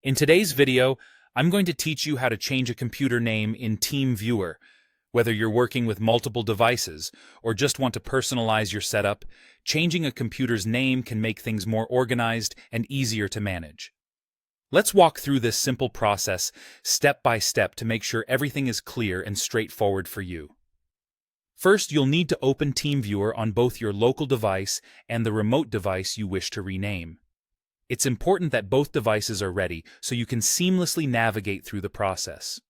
In today's video, I'm going to teach you how to change a computer name in Teamviewer. Whether you're working with multiple devices or just want to personalize your setup, changing a computer's name can make things more organized and easier to manage. Let's walk through this simple process step by step to make sure everything is clear and straightforward for you. First, you'll need to open Teamviewer on both your local device and the remote device you wish to rename. It's important that both devices are ready so you can seamlessly navigate through the process.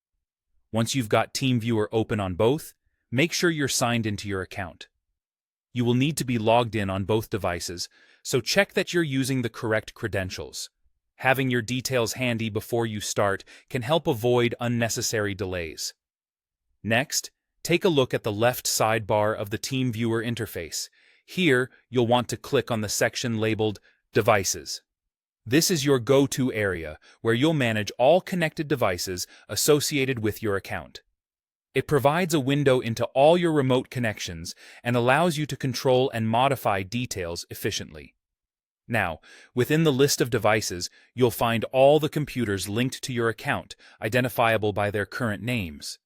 Once you've got Teamviewer open on both, make sure you're signed into your account. You will need to be logged in on both devices, so check that you're using the correct credentials. Having your details handy before you start can help avoid unnecessary delays. Next, take a look at the left sidebar of the Teamviewer interface. Here, you'll want to click on the section labeled Devices. This is your go-to area where you'll manage all connected devices associated with your account. It provides a window into all your remote connections and allows you to control and modify details efficiently. Now, within the list of devices, you'll find all the computers linked to your account, identifiable by their current names.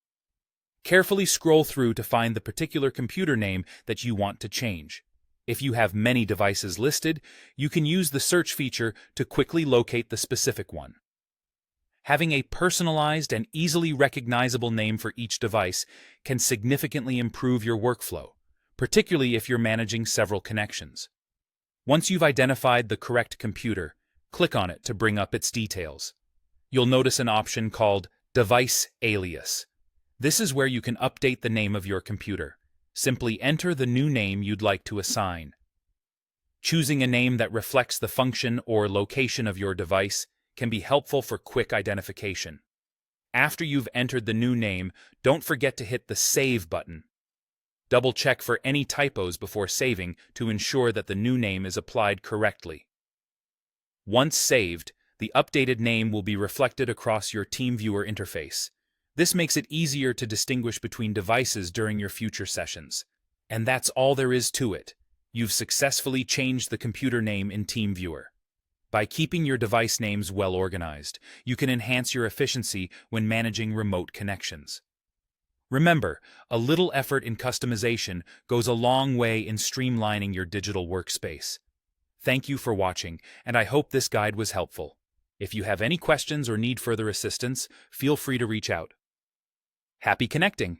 Carefully scroll through to find the particular computer name that you want to change. If you have many devices listed, you can use the search feature to quickly locate the specific one. Having a personalized and easily recognizable name for each device can significantly improve your workflow, particularly if you're managing several connections. Once you've identified the correct computer, click on it to bring up its details. You'll notice an option called Device Alias. This is where you can update the name of your computer. Simply enter the new name you'd like to assign. Choosing a name that reflects the function or location of your device can be helpful for quick identification. After you've entered the new name, don't forget to hit the Save button. Double-check for any typos before saving to ensure that the new name is applied correctly. Once saved, the updated name will be reflected across your Teamviewer interface. This makes it easier to distinguish between devices during your future sessions. And that's all there is to it. You've successfully changed the computer name in Teamviewer. By keeping your device names well organized, you can enhance your efficiency when managing remote connections. Remember, a little effort in customization goes a long way in streamlining your digital workspace. Thank you for watching, and I hope this guide was helpful. If you have any questions or need further assistance, feel free to reach out. Happy connecting!